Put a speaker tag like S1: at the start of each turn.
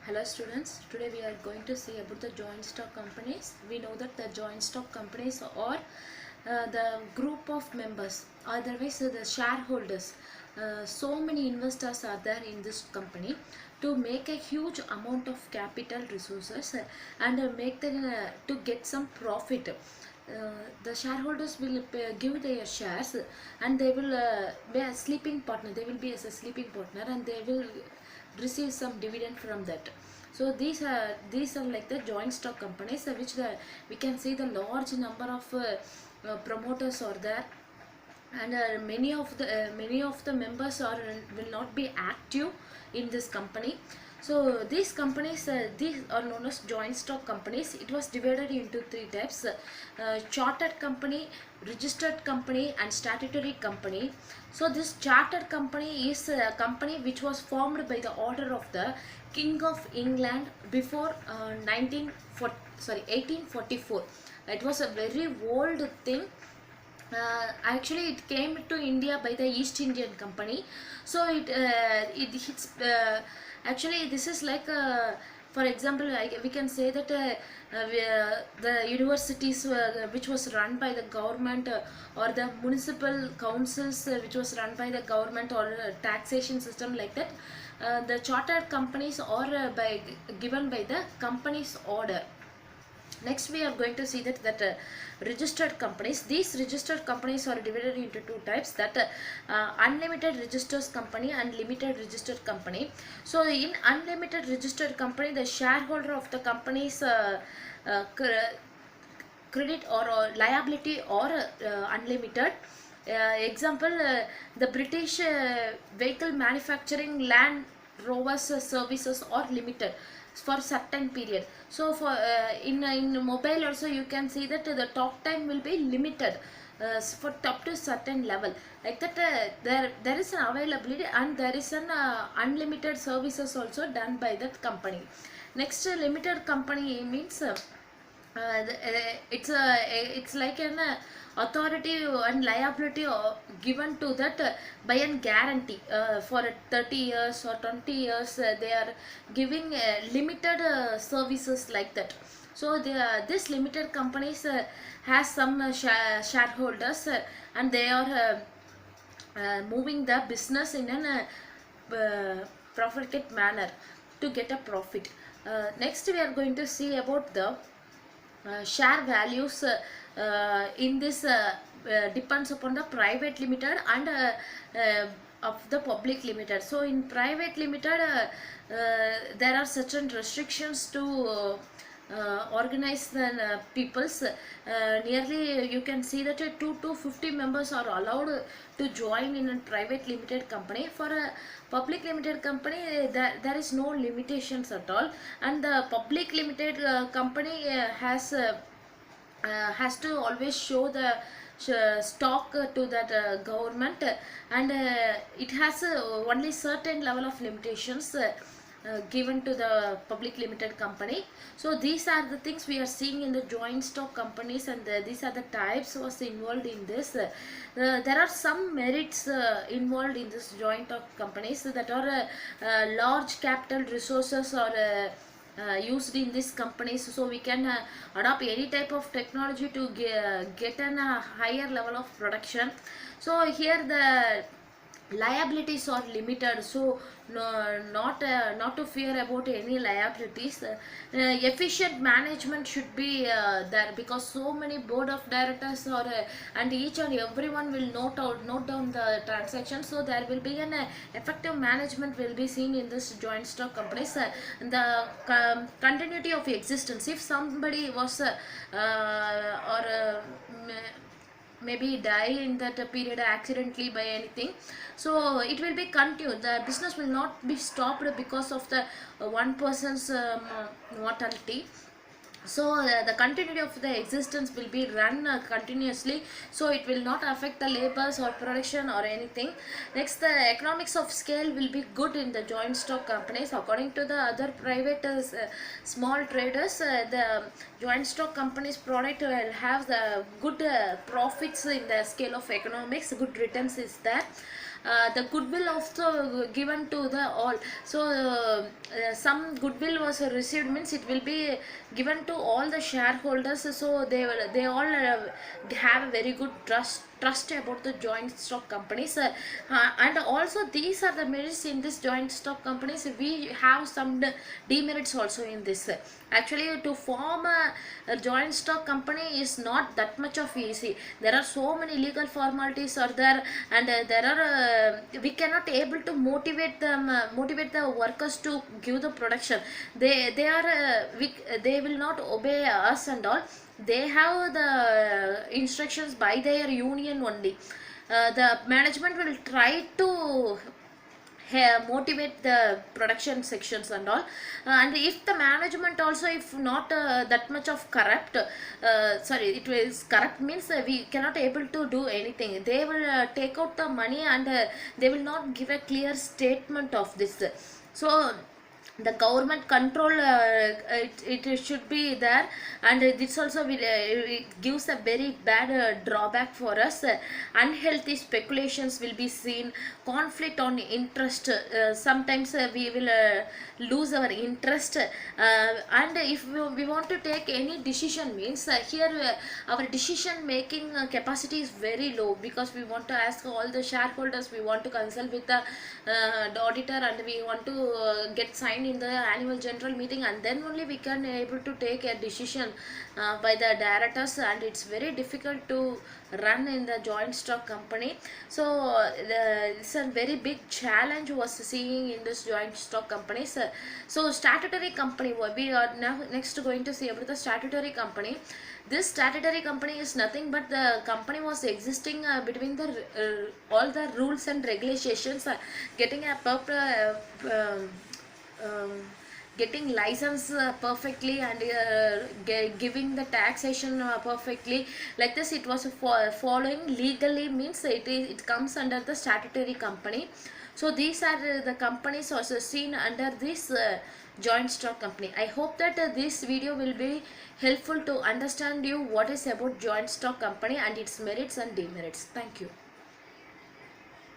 S1: Hello students, today we are going to see about the joint stock companies. We know that the joint stock companies are the group of members, otherwise the shareholders. So many investors are there in this company to make a huge amount of capital resources and make them to get some profit. The shareholders will give their shares and they will be a sleeping partner. They will be as a sleeping partner and they will receive some dividend from that. So these are like the joint stock companies, which we can see the large number of promoters are there, and many of the members are will not be active in this company. So these are known as joint stock companies. It was divided into three types: chartered company, registered company, and statutory company. So this chartered company is a company which was formed by the order of the King of England before 1844. It was a very old thing. Actually it came to India by the East Indian Company. So it hits actually this is like for example, we can say that the universities which was run by the government, or the municipal councils which was run by the government, or taxation system like that, the chartered companies are given by the company's order. Next we are going to see that registered companies. These registered companies are divided into two types, that unlimited registers company and limited registered company. So in unlimited registered company, the shareholder of the company's credit or liability or unlimited. Example, the British vehicle manufacturing Land Rovers services are limited for certain period. So for in mobile also you can see that the talk time will be limited for up to certain level, like that. There is an availability, and there is an unlimited services also done by that company. Next, limited company means it's like an authority and liability given to that by a guarantee for 30 years or 20 years. They are giving limited services like that. So this limited companies has some shareholders, and they are moving the business in an profligate manner to get a profit. Next we are going to see about the share values in this depends upon the private limited and of the public limited. So in private limited, there are certain restrictions to organize the peoples. Nearly you can see that 2 to 50 members are allowed to join in a private limited company. For a public limited company, there is no limitations at all, and the public limited company has to always show the stock to that government, and it has only certain level of limitations given to the public limited company. So these are the things we are seeing in the joint stock companies, and these are the types was involved in this. There are some merits involved in this joint stock companies, that are large capital resources or used in these companies. So we can adopt any type of technology to get a higher level of production. So here the liabilities are limited, so not to fear about any liabilities. Efficient management should be there, because so many board of directors are and each and everyone will note down the transaction. So there will be an effective management will be seen in this joint stock companies. The continuity of existence, if somebody was or maybe die in that period accidentally by anything, so it will be continued. The business will not be stopped because of the one person's mortality. So the continuity of the existence will be run continuously, so it will not affect the labors or production or anything. Next, the economics of scale will be good in the joint stock companies. According to the other private small traders, the joint stock companies product will have the good profits in the scale of economics. Good returns is there. the goodwill also given to the all. So some goodwill was received, means it will be given to all the shareholders, so they all have a very good trust about the joint stock companies. And also these are the merits in this joint stock companies. We have some demerits also in this. Actually, to form a joint stock company is not that much of easy. There are so many legal formalities are there, and there are we cannot able to motivate the workers to give the production. They are they will not obey us and all. They have the instructions by their union only. The management will try to motivate the production sections and all. And if the management also, if not that much of corrupt, sorry, it is corrupt means we cannot able to do anything. They will take out the money, and they will not give a clear statement of this. So the government control, it should be there, and this also will it gives a very bad drawback for us. Unhealthy speculations will be seen, conflict on interest, sometimes we will lose our interest. And if we want to take any decision, means here our decision making capacity is very low, because we want to ask all the shareholders, we want to consult with the auditor, and we want to get signed in the annual general meeting, and then only we can able to take a decision by the directors, and it's very difficult to run in the joint stock company. So it's a very big challenge was seeing in this joint stock companies. So statutory company, we are now next going to see about the statutory company. This statutory company is nothing but the company was existing between the all the rules and regulations, getting a getting license perfectly, and giving the taxation perfectly. Like this, it was following legally, means it comes under the statutory company. So these are the companies also seen under this joint stock company. I hope that this video will be helpful to understand you what is about joint stock company and its merits and demerits. Thank you.